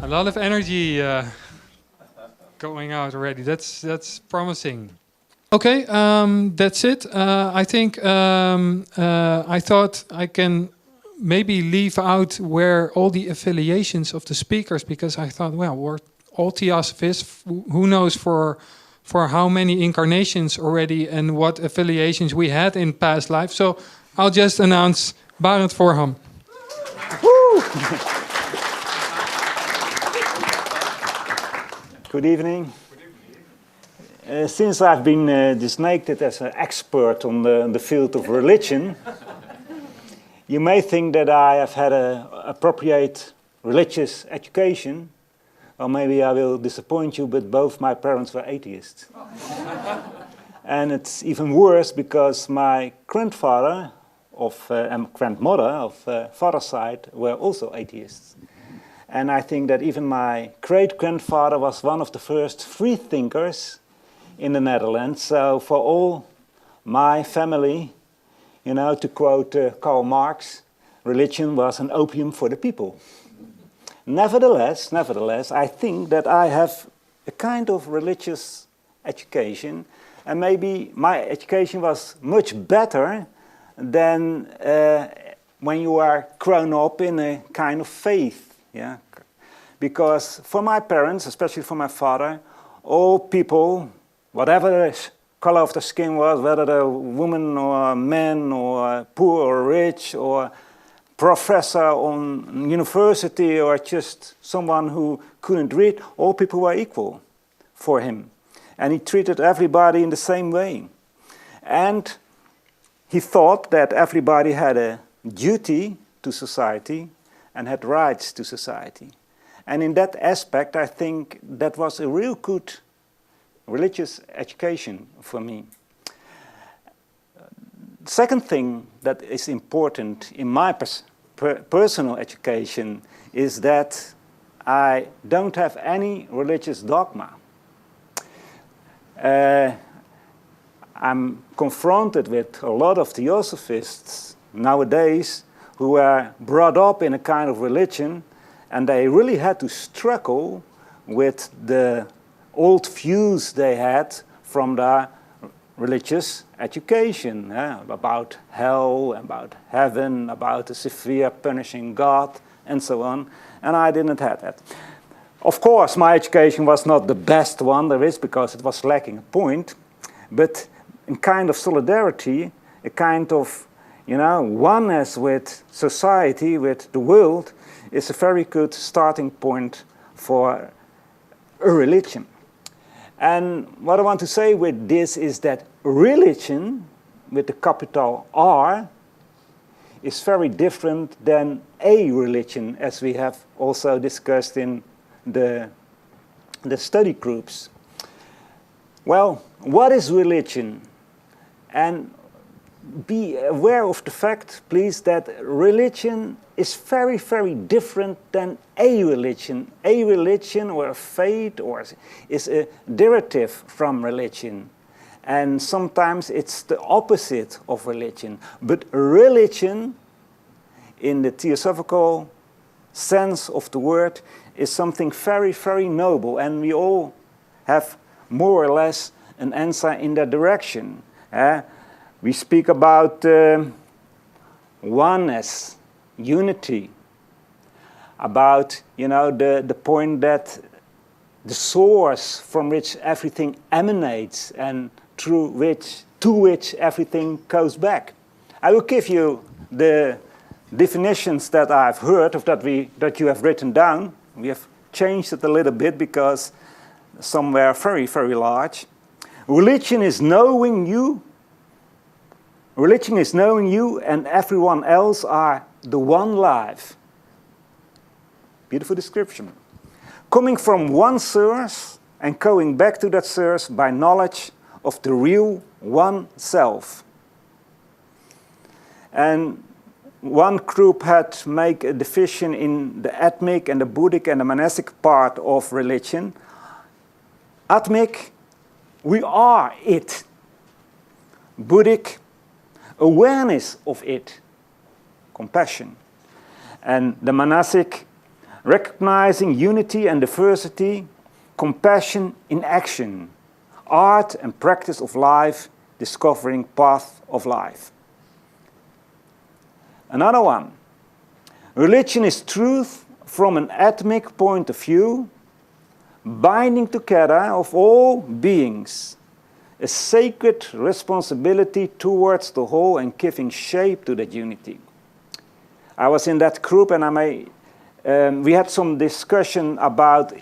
lot of energy going out already. That's promising. Okay, that's it. I think I thought I can maybe leave out where all the affiliations of the speakers, because I thought, well, we're all Theosophists. Who knows for how many incarnations already and what affiliations we had in past life. So I'll just announce Barend Voorham. Good evening. Since I've been designated as an expert on the field of religion, you may think that I have had an appropriate religious education, or maybe I will disappoint you, but both my parents were atheists. And it's even worse because my grandfather and grandmother of father's side were also atheists. And I think that even my great-grandfather was one of the first free thinkers in the Netherlands. So for all my family, you know, to quote Karl Marx, religion was an opium for the people. Nevertheless, I think that I have a kind of religious education, and maybe my education was much better than when you are grown up in a kind of faith. Yeah, because for my parents, especially for my father, all people, whatever the color of the skin was, whether they're a woman or a man or poor or rich or professor on university or just someone who couldn't read, all people were equal for him. And he treated everybody in the same way. And he thought that everybody had a duty to society and had rights to society. And in that aspect, I think that was a real good religious education for me. The second thing that is important in my personal education is that I don't have any religious dogma. I'm confronted with a lot of Theosophists nowadays who were brought up in a kind of religion, and they really had to struggle with the old views they had from their religious education, about hell, about heaven, about a severe punishing God, and so on. And I didn't have that. Of course, my education was not the best one there is, because it was lacking a point, but in kind of solidarity, a kind of, you know, oneness with society, with the world, is a very good starting point for a religion. And what I want to say with this is that religion, with the capital R, is very different than a religion, as we have also discussed in the study groups. Well, what is religion? And be aware of the fact, please, that religion is very, very different than a religion. A religion or a faith is a derivative from religion. And sometimes it's the opposite of religion. But religion, in the Theosophical sense of the word, is something very, very noble. And we all have more or less an answer in that direction. We speak about oneness, unity, about, you know, the point that the source from which everything emanates and to which everything goes back. I will give you the definitions that I've heard of that you have written down. We have changed it a little bit because some were very, very large. Religion is knowing you. Religion is knowing you and everyone else are the one life. Beautiful description. Coming from one source and going back to that source by knowledge of the real one self. And one group had made a division in the Atmic and the Buddhic and the monastic part of religion. Atmic, we are it. Buddhic, awareness of it, compassion. And the monastic recognizing unity and diversity, compassion in action, art and practice of life, discovering path of life. Another one. Religion is truth from an atomic point of view, binding together of all beings, a sacred responsibility towards the whole and giving shape to that unity. I was in that group and we had some discussion about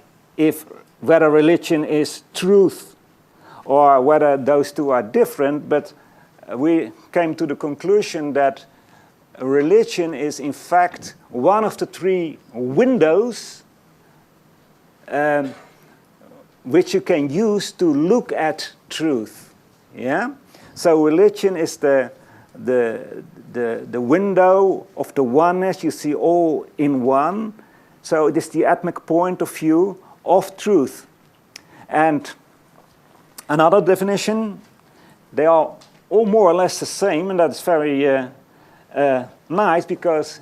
whether religion is truth or whether those two are different, but we came to the conclusion that religion is in fact one of the three windows which you can use to look at truth. Yeah? So religion is the window of the oneness. You see all in one. So it is the atomic point of view of truth. And another definition, they are all more or less the same, and that's very nice, because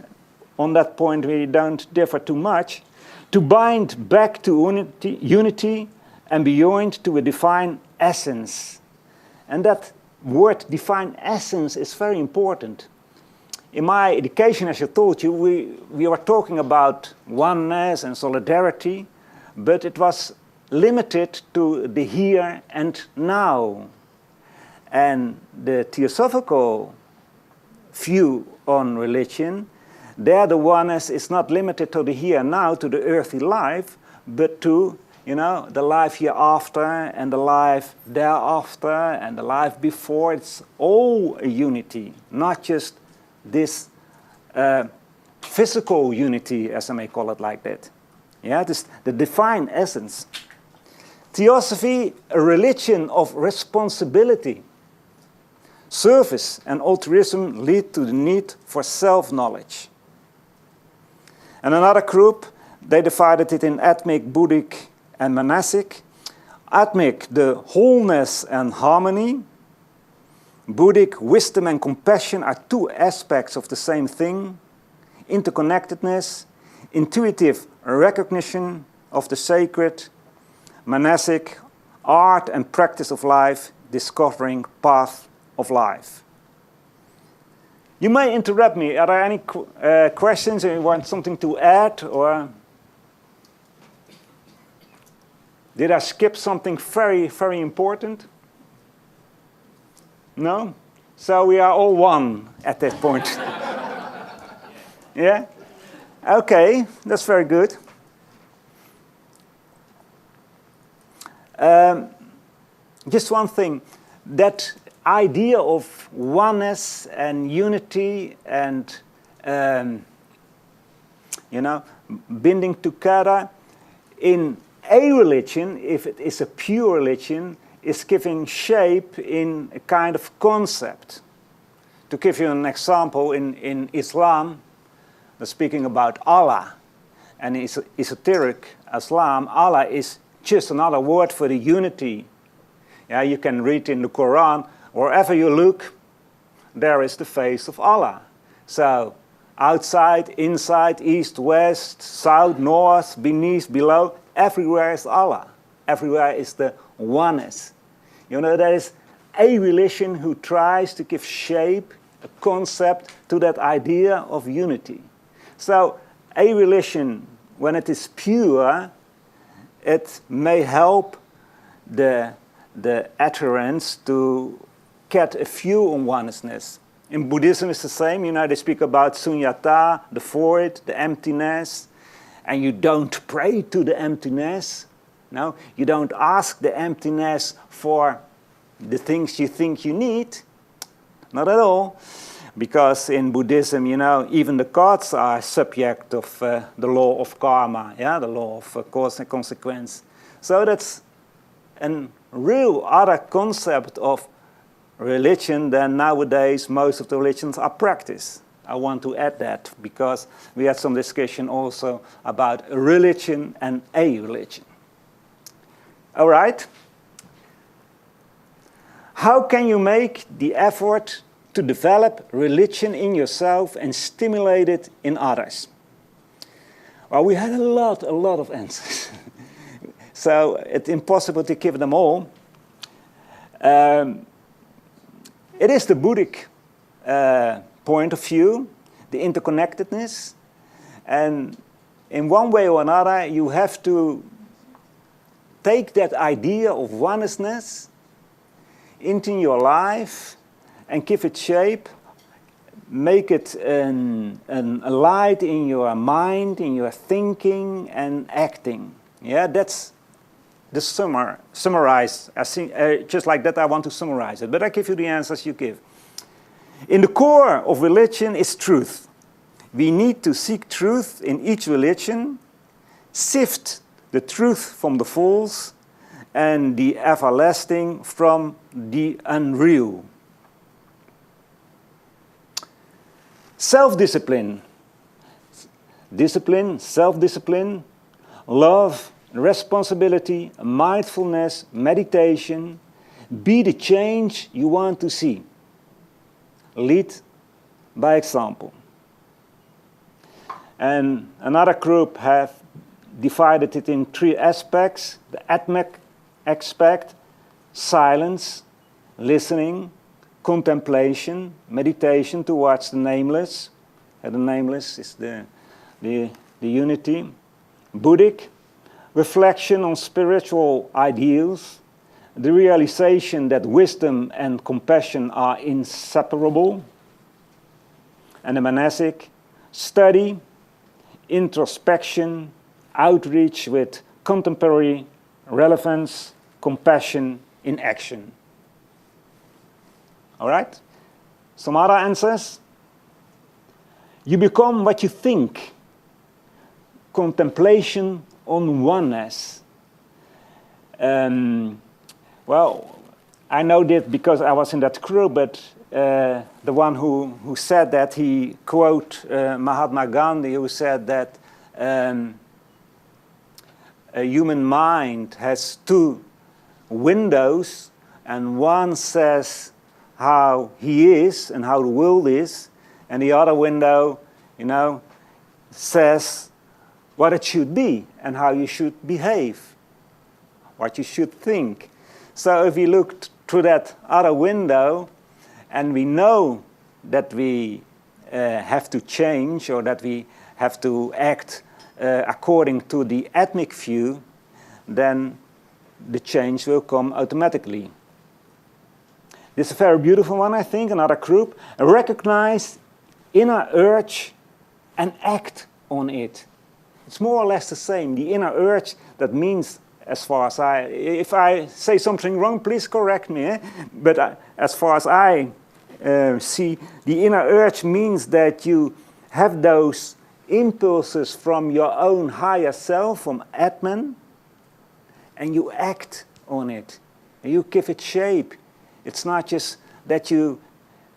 on that point we don't differ too much. To bind back to unity and beyond to a divine essence. And that word divine essence is very important. In my education, as I told you, we were talking about oneness and solidarity, but it was limited to the here and now. And the Theosophical view on religion, there the oneness is not limited to the here and now, to the earthly life, but to, the life hereafter and the life thereafter and the life before. It's all a unity, not just this physical unity, as I may call it like that. Yeah, it is the divine essence. Theosophy, a religion of responsibility. Service and altruism lead to the need for self-knowledge. And another group, they divided it in atomic, Buddhic, and monastic. Atomic, the wholeness and harmony. Buddhic, wisdom and compassion are two aspects of the same thing. Interconnectedness, intuitive recognition of the sacred. Monastic, art and practice of life, discovering path of life. You may interrupt me. Are there any questions, or you want something to add, or did I skip something very, very important? No? So we are all one at that point. Yeah? Okay, that's very good. Just one thing, that idea of oneness and unity and binding together in a religion, if it is a pure religion, is giving shape in a kind of concept. To give you an example, in Islam, they're speaking about Allah, and in esoteric Islam, Allah is just another word for the unity. Yeah, you can read in the Quran, wherever you look, there is the face of Allah. So, outside, inside, east, west, south, north, beneath, below, everywhere is Allah. Everywhere is the oneness. There is a religion who tries to give shape, a concept to that idea of unity. So, a religion, when it is pure, it may help the adherents to get a view on oneness. In Buddhism it's the same, they speak about sunyata, the void, the emptiness, and you don't pray to the emptiness. No, you don't ask the emptiness for the things you think you need. Not at all. Because in Buddhism, even the gods are subject of the law of karma, the law of cause and consequence. So that's a real other concept of religion than nowadays most of the religions are practiced. I want to add that because we had some discussion also about a religion and a religion. All right? How can you make the effort to develop religion in yourself and stimulate it in others? Well, we had a lot of answers. So it's impossible to give them all. It is the Buddhic point of view, the interconnectedness. And in one way or another, you have to take that idea of oneness into your life and give it shape, make it a light in your mind, in your thinking and acting. Yeah, that's the summarize. I think, just like that, I want to summarize it. But I give you the answers you give. In the core of religion is truth. We need to seek truth in each religion, sift the truth from the false, and the everlasting from the unreal. Self-discipline. Discipline, self-discipline, love, responsibility, mindfulness, meditation. Be the change you want to see. Lead by example. And another group have divided it in 3 aspects. The atmic aspect, silence, listening, contemplation, meditation towards the nameless. And the nameless is the unity. Buddhic, reflection on spiritual ideals, the realization that wisdom and compassion are inseparable. And the monastic, study, introspection, outreach with contemporary relevance, compassion in action. All right? Some other answers? You become what you think. Contemplation on oneness. Well, I know that because I was in that crew, but the one who said that, he quote Mahatma Gandhi, who said that a human mind has 2 windows, and one says how he is and how the world is, and the other window, says what it should be and how you should behave, what you should think. So if we look through that other window and we know that we have to change or that we have to act according to the ethnic view, then the change will come automatically. This is a very beautiful one, I think, another group. Recognize inner urge and act on it. It's more or less the same. The inner urge, that means, as far as if I say something wrong, please correct me. But as far as I see, the inner urge means that you have those impulses from your own higher self, from Atman, and you act on it. And you give it shape. It's not just that you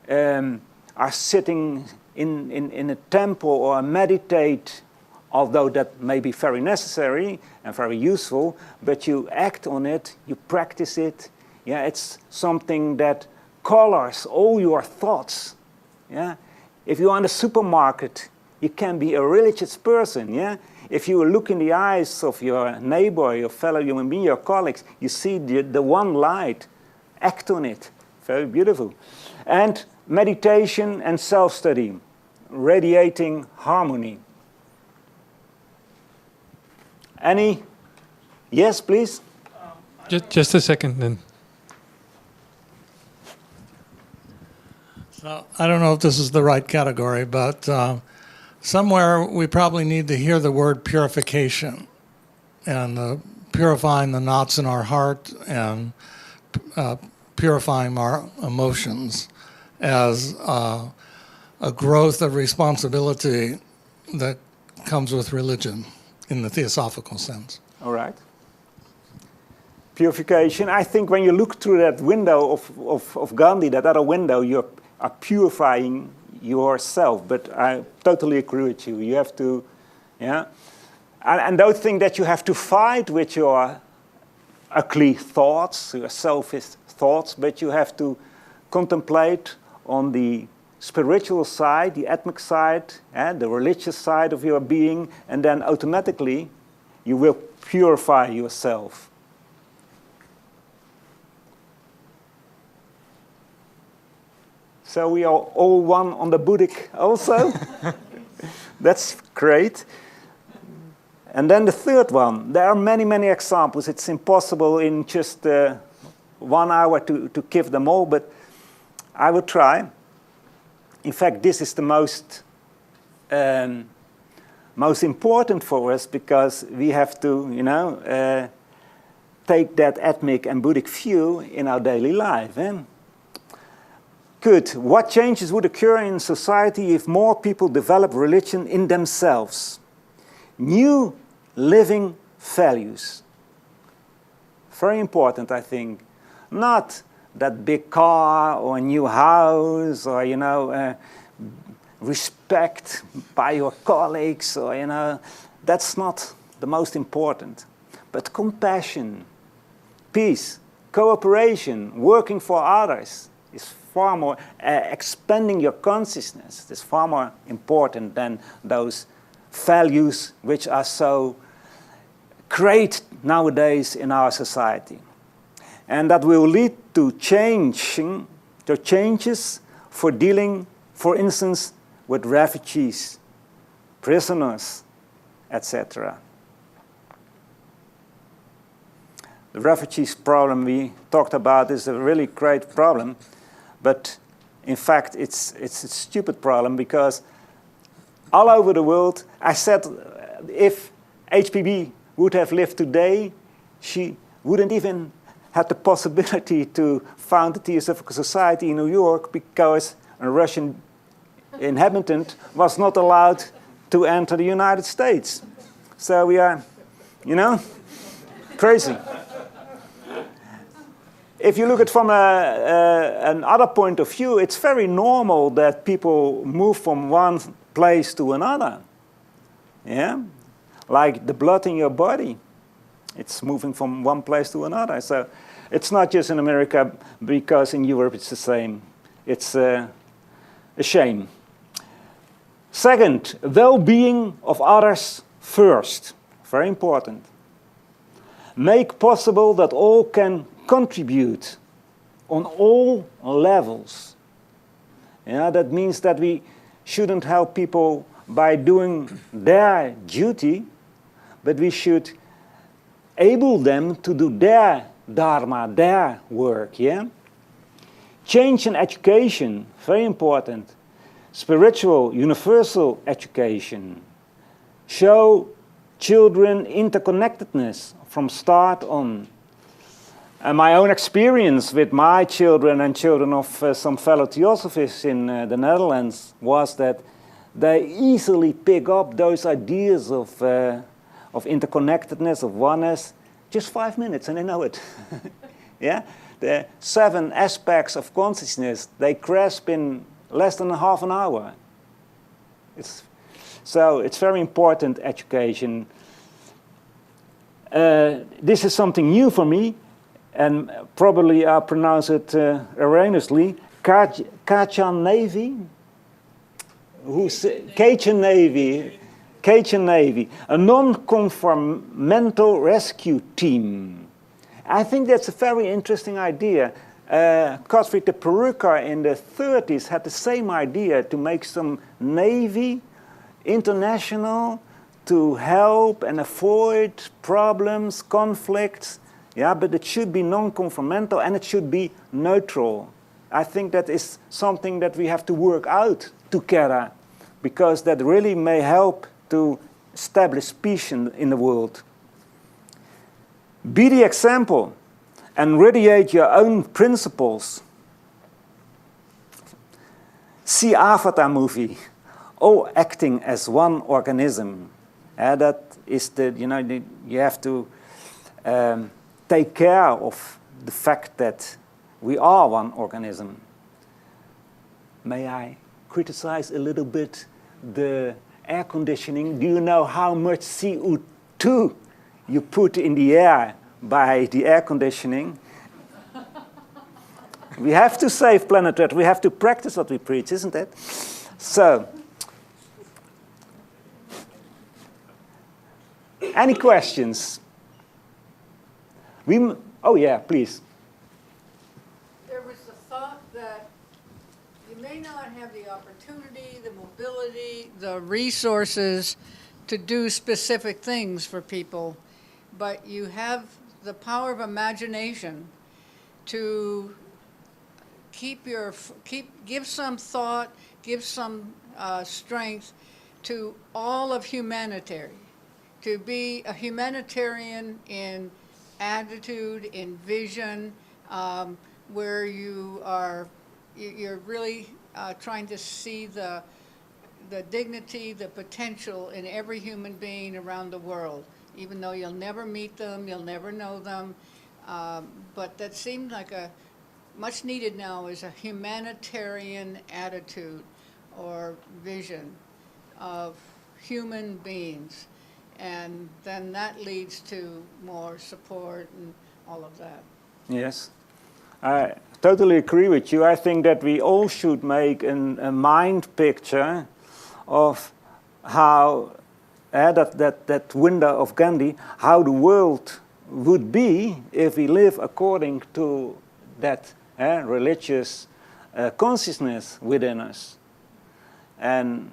are sitting in a temple or meditate, although that may be very necessary and very useful, but you act on it, you practice it. Yeah, it's something that colors all your thoughts. Yeah, if you're in the supermarket, you can be a religious person. Yeah, if you look in the eyes of your neighbor, your fellow human being, your colleagues, you see the one light. Act on it. Very beautiful. And meditation and self-study, radiating harmony. Any? Yes, please. Just a second, then. So I don't know if this is the right category, but somewhere we probably need to hear the word purification and purifying the knots in our heart and purifying our emotions as a growth of responsibility that comes with religion in the Theosophical sense. All right. Purification. I think when you look through that window of Gandhi, that other window, you are purifying yourself. But I totally agree with you. You have to, yeah. And don't think that you have to fight with your ugly thoughts, your selfish thoughts, but you have to contemplate on the spiritual side, the ethnic side, the religious side of your being, and then automatically you will purify yourself. So we are all one on the Buddhic also. That's great. And then the third one. There are many, many examples. It's impossible in just 1 hour to give them all, but I will try. In fact, this is the most important for us, because we have to, take that ethnic and Buddhic view in our daily life. Good. What changes would occur in society if more people develop religion in themselves? New living values. Very important, I think. Not that big car or a new house or, respect by your colleagues or, that's not the most important. But compassion, peace, cooperation, working for others is far more, expanding your consciousness is far more important than those values which are so great nowadays in our society. And that will lead to changes for dealing, for instance, with refugees, prisoners, etc. The refugees problem we talked about is a really great problem, but in fact it's a stupid problem, because all over the world, I said if HPB would have lived today, she wouldn't even have the possibility to found the Theosophical Society in New York, because a Russian inhabitant was not allowed to enter the United States. So we are, crazy. If you look at it from another point of view, it's very normal that people move from one place to another. Yeah? Like the blood in your body. It's moving from one place to another. So it's not just in America, because in Europe it's the same. It's a shame. Second, well-being of others first. Very important. Make possible that all can contribute on all levels. Yeah, that means that we shouldn't help people by doing their duty, but we should able them to do their dharma, their work. Yeah? Change in education, very important. Spiritual, universal education. Show children interconnectedness from start on. And my own experience with my children and children of some fellow Theosophists in the Netherlands was that they easily pick up those ideas of interconnectedness, of oneness, just 5 minutes and they know it. Yeah? The 7 aspects of consciousness, they grasp in less than half an hour. So it's very important, education. This is something new for me, and probably I'll pronounce it erroneously. Cajun Navy? Cajun Navy. Cajun Navy. A non-conformental rescue team. I think that's a very interesting idea. Gottfried de Perucker in the 30s had the same idea to make some navy international to help and avoid problems, conflicts. Yeah, but it should be non-conformental and it should be neutral. I think that is something that we have to work out together, because that really may help to establish peace in the world. Be the example and radiate your own principles. See Avatar movie, all acting as one organism. That is you have to take care of the fact that we are one organism. May I criticize a little bit the air conditioning? Do you know how much CO2 you put in the air by the air conditioning? We have to save planet Earth. We have to practice what we preach, isn't it? So, any questions? Oh yeah, please. There was the thought that you may not have the opportunity, the mobility, the resources to do specific things for people, but you have the power of imagination to give some thought, give some strength to all of humanity, to be a humanitarian in attitude, in vision, where you're really trying to see the dignity, the potential in every human being around the world, even though you'll never meet them, you'll never know them. But that seemed like much needed now is a humanitarian attitude or vision of human beings. And then that leads to more support and all of that. Yes. I totally agree with you. I think that we all should make a mind picture of how that window of Gandhi, how the world would be if we live according to that religious consciousness within us. And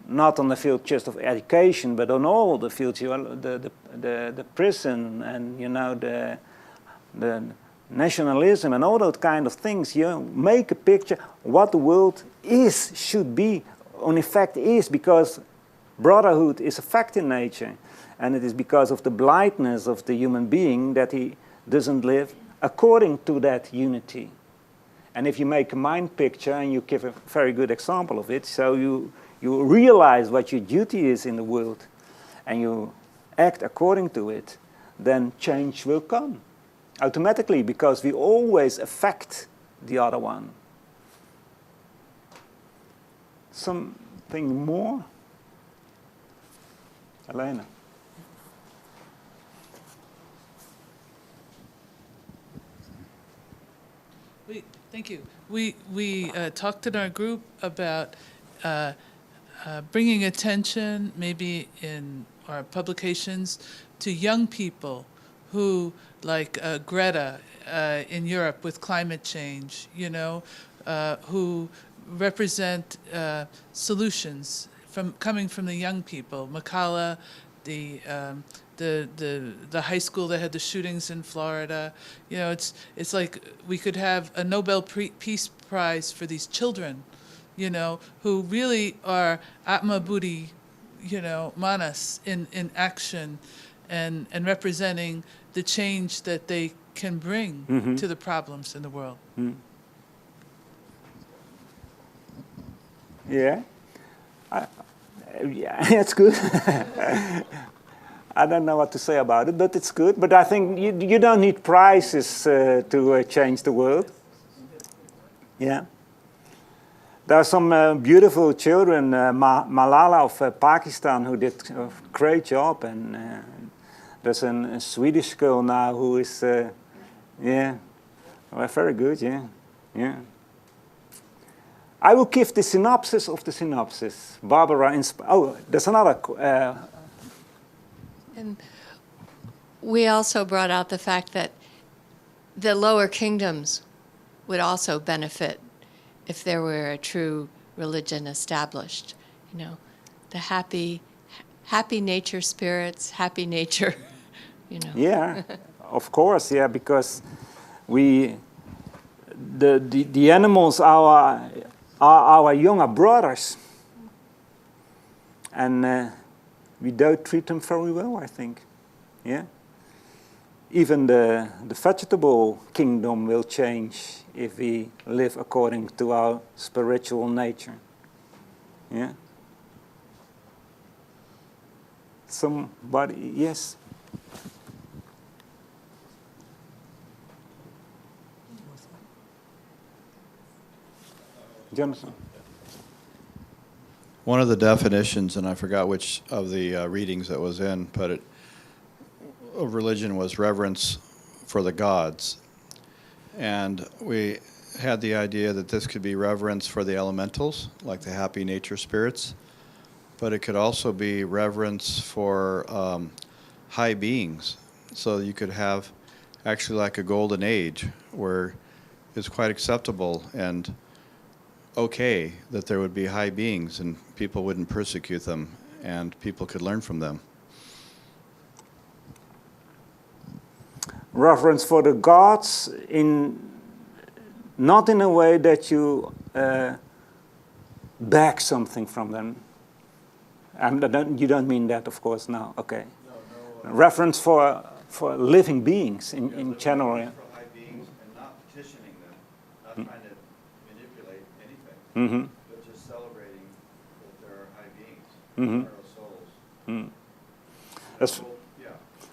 not on the field just of education, but on all the fields, the prison and the nationalism and all those kind of things. Make a picture what the world should be, in effect is, because brotherhood is a fact in nature, and it is because of the blindness of the human being that he doesn't live according to that unity. And if you make a mind picture and you give a very good example of it, so you realize what your duty is in the world and you act according to it, then change will come automatically, because we always affect the other one. Something more? Elena. Thank you. We talked in our group about bringing attention, maybe in our publications, to young people who, like Greta in Europe with climate change, who represent solutions coming from the young people. Makala, the high school that had the shootings in Florida. It's like we could have a Nobel Peace Prize for these children, who really are Atma Buddhi, manas in action and representing the change that they can bring to the problems in the world. Yeah. Yeah, it's good. I don't know what to say about it, but it's good. But I think you don't need prizes to change the world. Yeah. There are some beautiful children, Malala of Pakistan, who did a great job, and there's a Swedish girl now who is, yeah, well, very good, yeah. I will give the synopsis of the synopsis. Barbara, there's another. And we also brought out the fact that the lower kingdoms would also benefit if there were a true religion established. The happy nature spirits, happy nature, Yeah, of course, yeah, because the animals are our younger brothers, and we don't treat them very well, I think. Yeah. Even the vegetable kingdom will change if we live according to our spiritual nature. Yeah. Somebody, yes. Jonathan. One of the definitions, and I forgot which of the readings that was in, but of religion was reverence for the gods. And we had the idea that this could be reverence for the elementals, like the happy nature spirits, but it could also be reverence for high beings. So you could have actually like a golden age where it's quite acceptable and okay that there would be high beings and people wouldn't persecute them and people could learn from them. Reverence for the gods, not in a way that you beg something from them. You don't mean that, of course, no. Okay. No, reverence for living beings in general. For high beings and not petitioning them, not trying to manipulate anything, Mm-hmm. but just celebrating that there are high beings, Mm-hmm. eternal souls. Mm.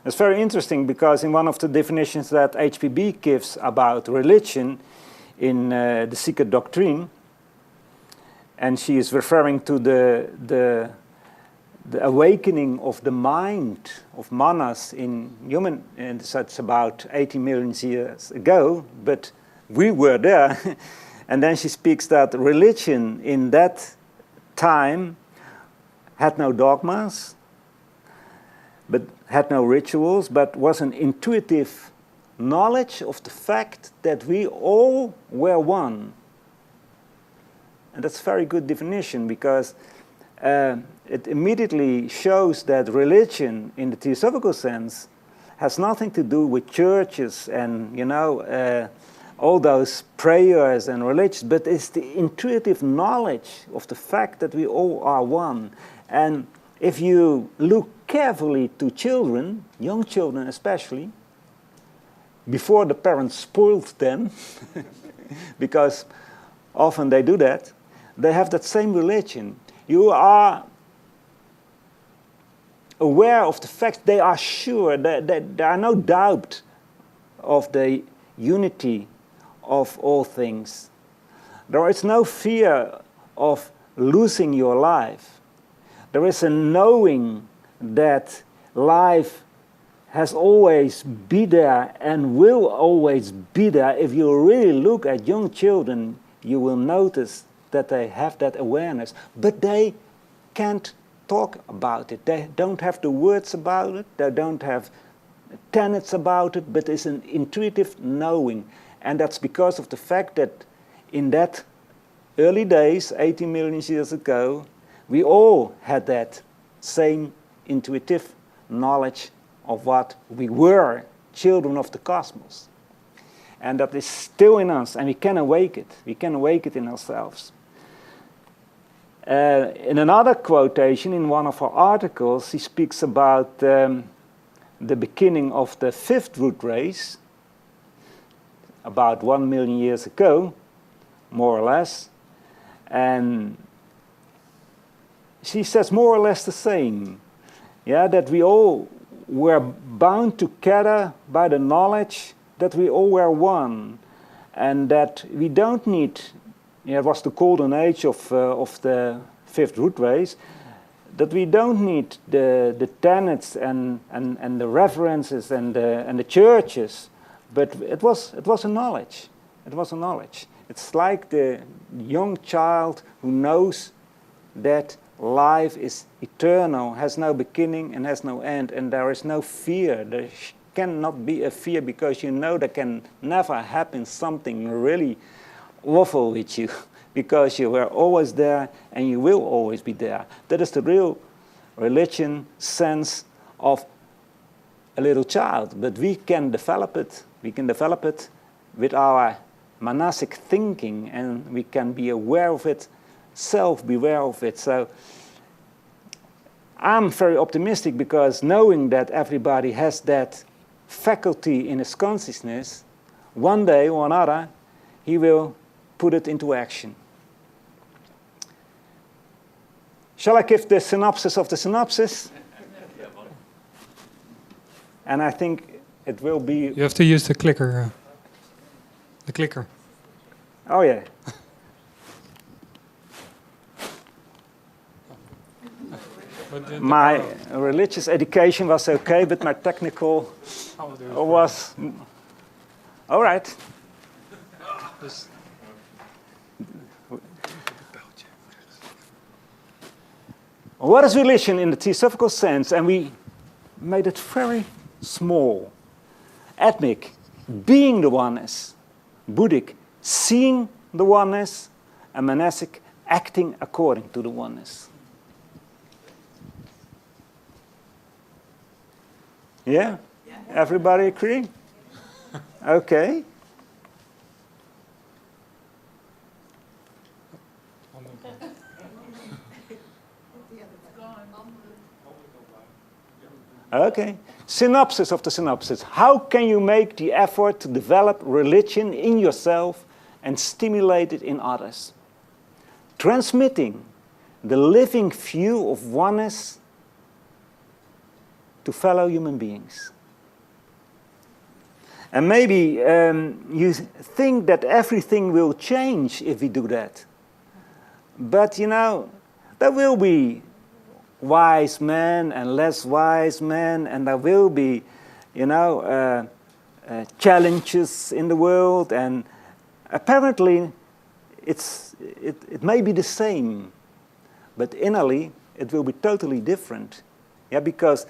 It's very interesting because in one of the definitions that HPB gives about religion in the Secret Doctrine, and she is referring to the awakening of the mind of manas in human, and that's about 80 million years ago, but we were there. And then she speaks that religion in that time had no dogmas, but had no rituals, but was an intuitive knowledge of the fact that we all were one. And that's a very good definition because it immediately shows that religion, in the Theosophical sense, has nothing to do with churches and, all those prayers and religions, but it's the intuitive knowledge of the fact that we all are one. And if you look carefully to children, young children especially, before the parents spoiled them, because often they do that, they have that same religion. You are aware of the fact, they are sure, that there are no doubt of the unity of all things. There is no fear of losing your life. There is a knowing that life has always been there and will always be there. If you really look at young children, you will notice that they have that awareness, but they can't talk about it. They don't have the words about it, they don't have tenets about it, but it's an intuitive knowing. And that's because of the fact that in that early days, 80 million years ago, we all had that same intuitive knowledge of what we were, children of the cosmos. And that is still in us, and we can awake it. We can awake it in ourselves. In another quotation, in one of her articles, he speaks about the beginning of the fifth root race, about 1 million years ago, more or less. And she says more or less the same. Yeah, that we all were bound together by the knowledge that we all were one. And that we don't need, it was the golden age of the fifth root race, that we don't need the tenets and the references and the churches, but it was a knowledge. It was a knowledge. It's like the young child who knows that life is eternal, has no beginning and has no end, and there is no fear. There cannot be a fear because you know there can never happen something really awful with you because you were always there and you will always be there. That is the real religion sense of a little child, but we can develop it. We can develop it with our monastic thinking, and we can be aware of it, self-beware of it. So I'm very optimistic because knowing that everybody has that faculty in his consciousness, one day or another, he will put it into action. Shall I give the synopsis of the synopsis? And I think it will be... You have to use the clicker. The clicker. Oh, yeah. My religious education was okay, but my technical was... All right. What is religion in the Theosophical sense? And we made it very small. Ethnic, being the oneness. Buddhic, seeing the oneness. And monastic, acting according to the oneness. Yeah? Everybody agree? Okay. Okay. Synopsis of the synopsis. How can you make the effort to develop religion in yourself and stimulate it in others? Transmitting the living view of oneness to fellow human beings. And maybe you think that everything will change if we do that. But you know, there will be wise men and less wise men, and there will be, you know, challenges in the world, and apparently it may be the same, but innerly it will be totally different. Yeah, because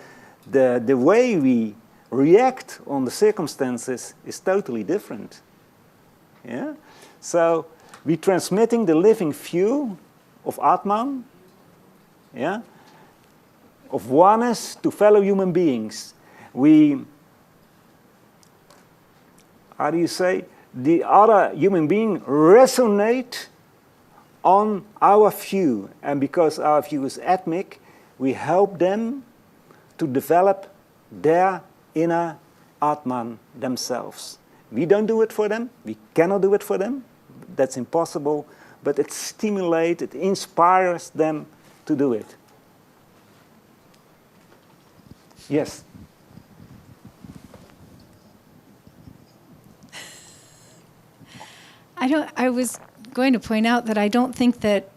the way we react on the circumstances is totally different. Yeah? So we're transmitting the living view of Atman, yeah, of oneness to fellow human beings. We, how do you say, the other human being resonate on our view, and because our view is ethnic, we help them to develop their inner Atman themselves. We don't do it for them, we cannot do it for them, that's impossible, but it stimulates, it inspires them to do it. Yes? I was going to point out that I don't think that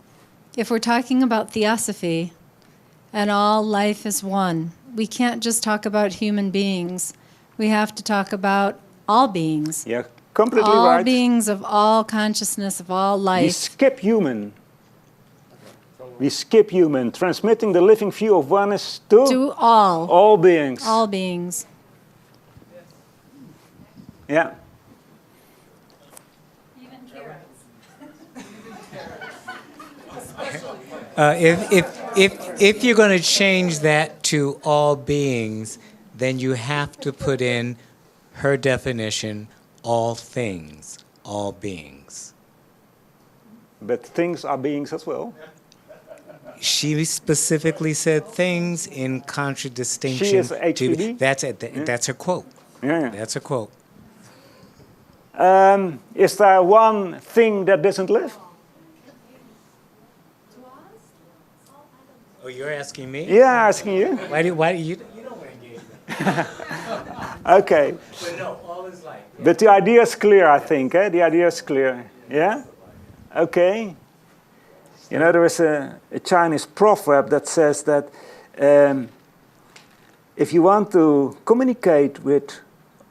if we're talking about Theosophy and all life is one, we can't just talk about human beings. We have to talk about all beings. Yeah, completely all right. All beings of all consciousness, of all life. We skip human. We skip human, transmitting the living view of oneness to all beings. All beings. Yeah. If you're going to change that to all beings, then you have to put in her definition, all things, all beings. But things are beings as well. She specifically said things in contradistinction. She is HPD? That's her quote. Yeah. That's a quote. Is there one thing that doesn't live? Oh, you're asking me? Yeah, asking you. Why do you don't want to engage me? Okay. But no, all is life. Yeah. But the idea is clear, I think. Eh? The idea is clear. Yeah? Okay. You know, there is a Chinese proverb that says that if you want to communicate with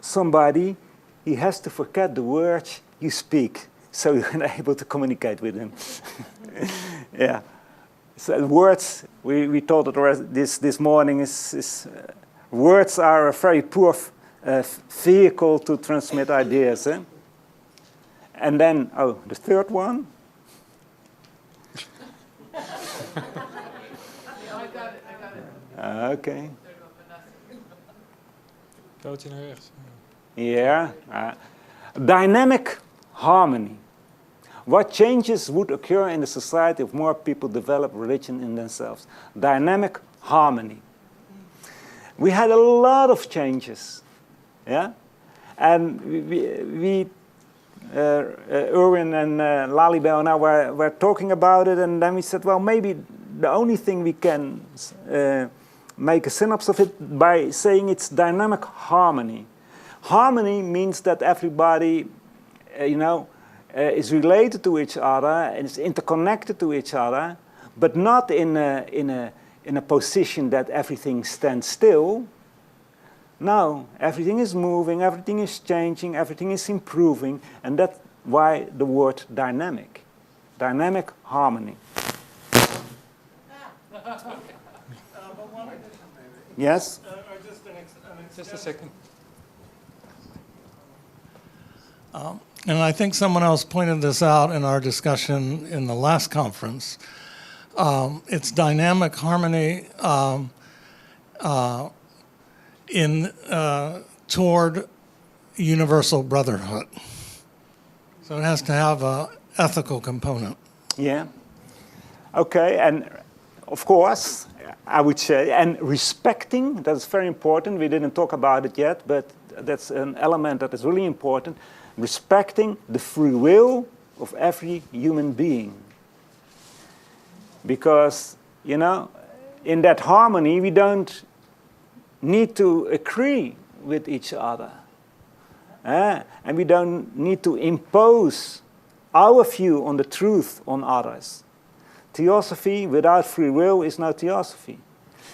somebody, he has to forget the words you speak, so you're able to communicate with him. Yeah. So words, we told it this morning, words are a very poor vehicle to transmit ideas. Eh? And then, the third one. I got it. Okay. Pootje naar rechts. Yeah. Dynamic harmony. What changes would occur in the society if more people develop religion in themselves? Dynamic harmony. We had a lot of changes. Yeah? And Erwin and Lalibel and I were talking about it, and then we said, well, maybe the only thing we can make a synopsis of it by saying it's dynamic harmony. Harmony means that everybody, is related to each other and is interconnected to each other, but not in a position that everything stands still. No, everything is moving, everything is changing, everything is improving, and that's why the word dynamic. Dynamic harmony. Yes? Just a second. And I think someone else pointed this out in our discussion in the last conference. It's dynamic harmony toward universal brotherhood. So it has to have an ethical component. Yeah. Okay, and of course, I would say, and respecting, that's very important. We didn't talk about it yet, but that's an element that is really important. Respecting the free will of every human being. Because, you know, in that harmony, we don't need to agree with each other. And we don't need to impose our view on the truth on others. Theosophy without free will is no theosophy.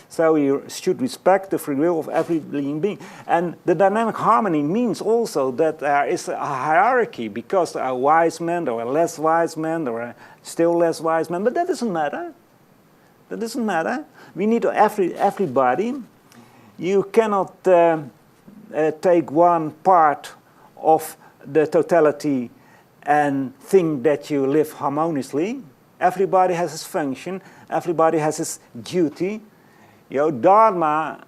So we should respect the free will of every living being. And the dynamic harmony means also that there is a hierarchy, because there are wise men, there are less wise men, there are still less wise men, but that doesn't matter. That doesn't matter. We need everybody. You cannot take one part of the totality and think that you live harmoniously. Everybody has his function. Everybody has his duty. You know, dharma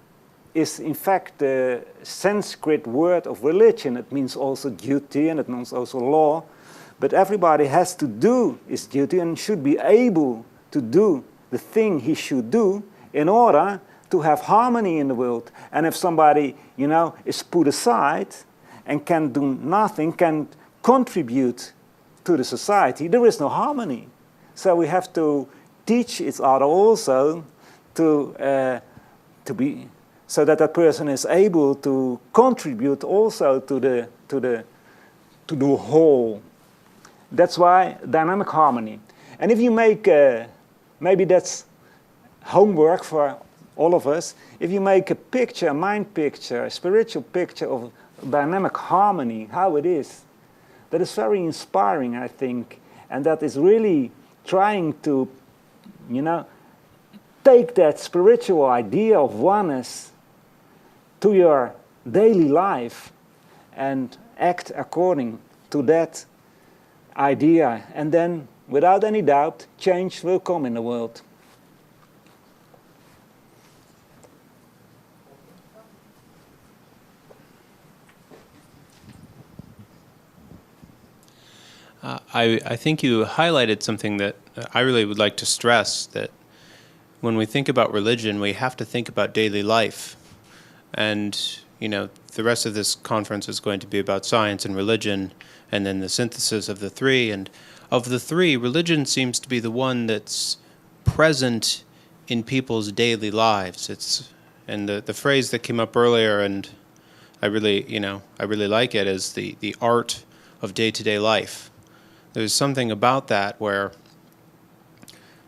is in fact the Sanskrit word of religion. It means also duty and it means also law. But everybody has to do his duty and should be able to do the thing he should do in order to have harmony in the world. And if somebody, you know, is put aside and can do nothing, can contribute to the society, there is no harmony. So we have to teach each other also to be, so that that person is able to contribute also to the whole. That's why dynamic harmony. And if you make, maybe that's homework for all of us, if you make a picture, a mind picture, a spiritual picture of dynamic harmony, how it is, that is very inspiring, I think, and that is really trying to, you know, take that spiritual idea of oneness to your daily life and act according to that idea. And then, without any doubt, change will come in the world. I think you highlighted something that I really would like to stress, that when we think about religion, we have to think about daily life. And, you know, the rest of this conference is going to be about science and religion, and then the synthesis of the three. And of the three, religion seems to be the one that's present in people's daily lives. And the phrase that came up earlier, and I really like it, is the art of day-to-day life. There's something about that where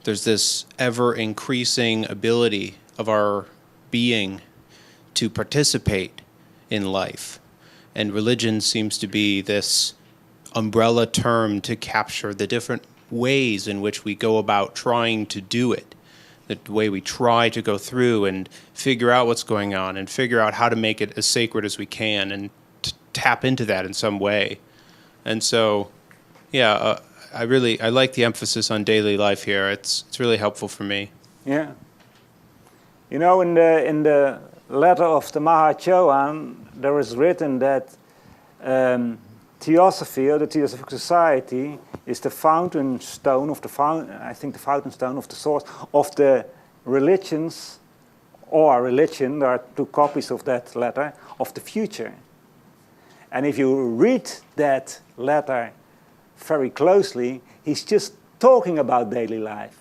there's this ever-increasing ability of our being to participate in life. And religion seems to be this umbrella term to capture the different ways in which we go about trying to do it, the way we try to go through and figure out what's going on and figure out how to make it as sacred as we can and tap into that in some way. And so, yeah, I like the emphasis on daily life here. It's really helpful for me. Yeah. You know, in the letter of the Mahachohan, there is written that Theosophy, or the Theosophical Society, is the fountain stone of the fountain stone of the source of the religions, or religion. There are two copies of that letter, of the future. And if you read that letter very closely, he's just talking about daily life.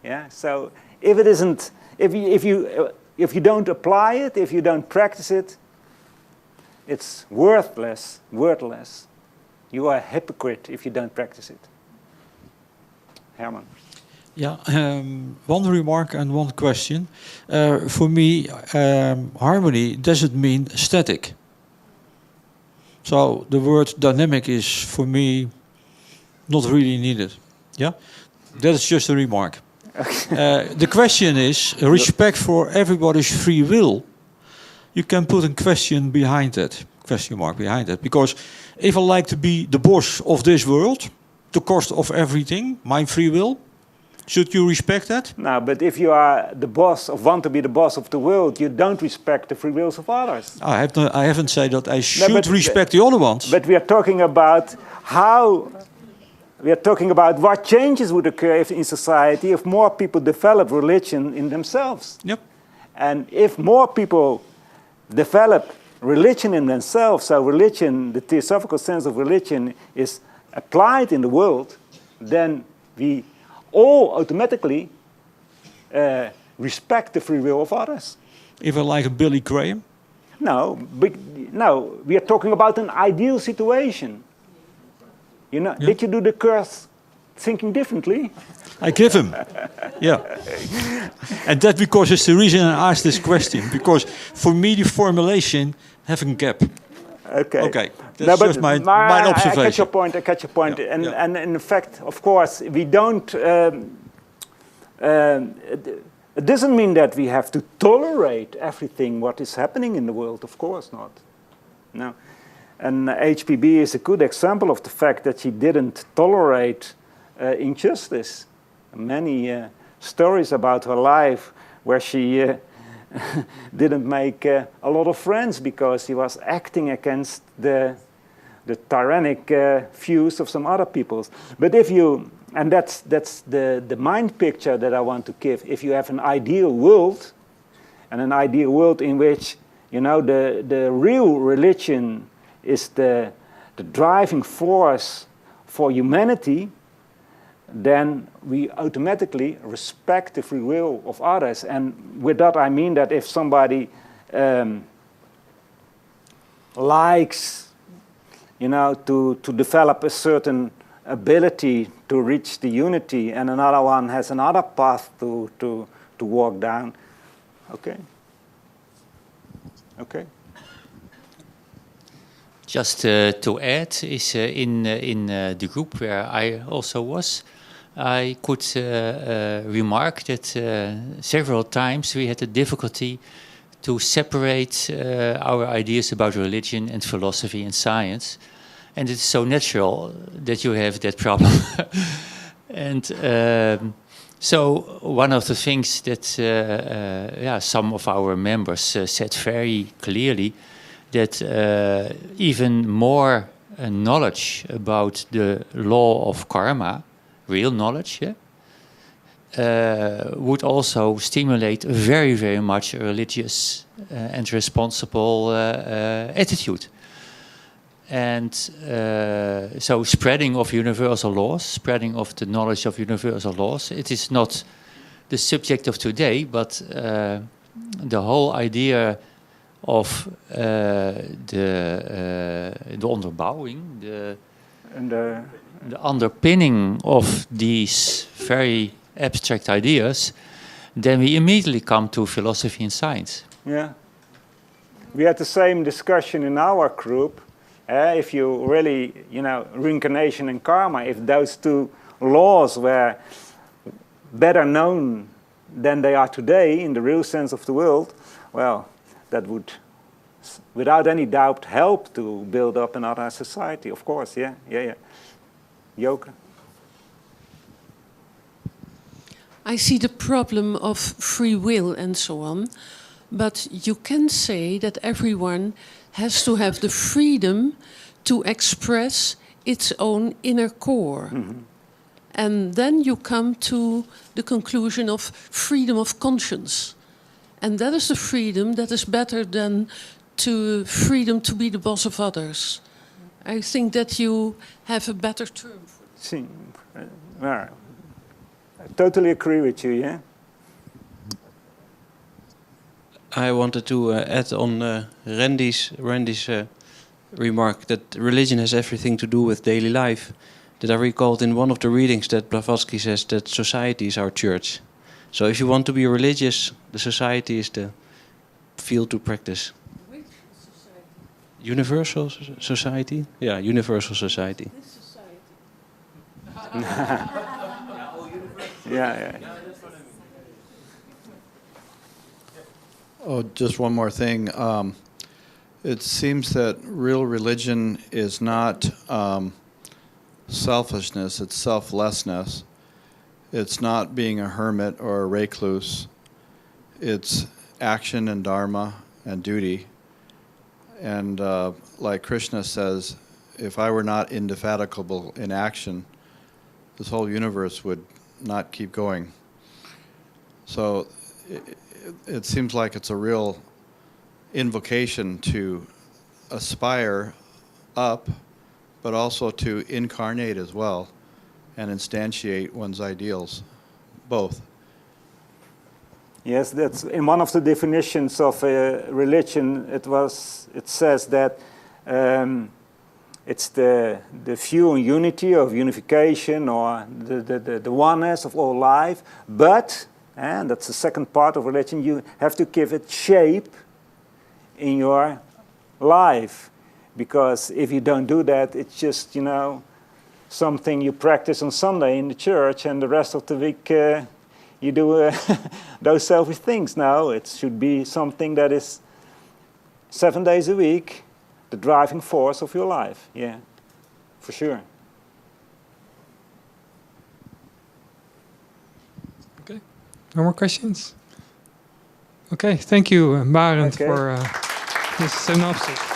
Yeah. So if it isn't, if you don't apply it, if you don't practice it, it's worthless. You are a hypocrite if you don't practice it. Herman. Yeah, one remark and one question. For me, harmony doesn't mean static. So the word dynamic is, for me, not really needed. Yeah, that is just a remark. The question is respect for everybody's free will. You can put a question behind that, question mark behind that. Because if I like to be the boss of this world, the cost of everything, my free will, should you respect that? No, but if you are the boss or want to be the boss of the world, you don't respect the free wills of others. I haven't said that I should respect the other ones. But we are talking about what changes would occur in society if more people develop religion in themselves. Yep. And if more people develop religion in themselves, so religion, the theosophical sense of religion is applied in the world, then we all automatically respect the free will of others. If I like a Billy Graham? No, we are talking about an ideal situation. You know, Yeah. Did you do the course thinking differently? I give him. Yeah. And that because it's the reason I asked this question. Because for me the formulation have a gap. Okay. Okay. That's just my observation. I catch your point. Yeah. And in fact, of course, we don't... it doesn't mean that we have to tolerate everything what is happening in the world. Of course not. No. And HPB is a good example of the fact that she didn't tolerate injustice. Many stories about her life where she didn't make a lot of friends because she was acting against the tyrannic views of some other peoples. But if you, and that's the mind picture that I want to give, if you have an ideal world, and an ideal world in which, you know, the real religion is the driving force for humanity, then we automatically respect the free will of others. And with that I mean that if somebody likes, you know, to develop a certain ability to reach the unity, and another one has another path to walk down, okay. Okay. Just to add is in the group where I also was, I could remark that several times we had a difficulty to separate our ideas about religion and philosophy and science. And it's so natural that you have that problem. And so one of the things that some of our members said very clearly, that even more knowledge about the law of karma, real knowledge, would also stimulate very, very much a religious and responsible attitude. And so spreading of universal laws, spreading of the knowledge of universal laws, it is not the subject of today, but the whole idea of the onderbouwing, the underpinning of these very abstract ideas, then we immediately come to philosophy and science. Yeah. We had the same discussion in our group. If you really, you know, reincarnation and karma, if those two laws were better known than they are today in the real sense of the word, well, that would, without any doubt, help to build up another society, of course, yeah. Joke? I see the problem of free will and so on, but you can say that everyone has to have the freedom to express its own inner core. Mm-hmm. And then you come to the conclusion of freedom of conscience. And that is the freedom that is better than freedom to be the boss of others. I think that you have a better term for it. I totally agree with you, yeah? I wanted to add on Randy's remark that religion has everything to do with daily life. That I recalled in one of the readings that Blavatsky says that society is our church. So if you want to be religious, the society is the field to practice. Which society? Universal society? Yeah, universal society. This society. Yeah. Oh, just one more thing. It seems that real religion is not selfishness, it's selflessness. It's not being a hermit or a recluse. It's action and dharma and duty. And like Krishna says, if I were not indefatigable in action, this whole universe would not keep going. So it seems like it's a real invocation to aspire up, but also to incarnate as well and instantiate one's ideals, both. Yes, that's in one of the definitions of religion. It says that it's the view on unity, of unification, or the oneness of all life. But, and that's the second part of religion, you have to give it shape in your life. Because if you don't do that, it's just, you know, something you practice on Sunday in the church, and the rest of the week you do those selfish things. No, it should be something that is 7 days a week, the driving force of your life. Yeah, for sure. Okay, no more questions? Okay, thank you, Barend, for this synopsis.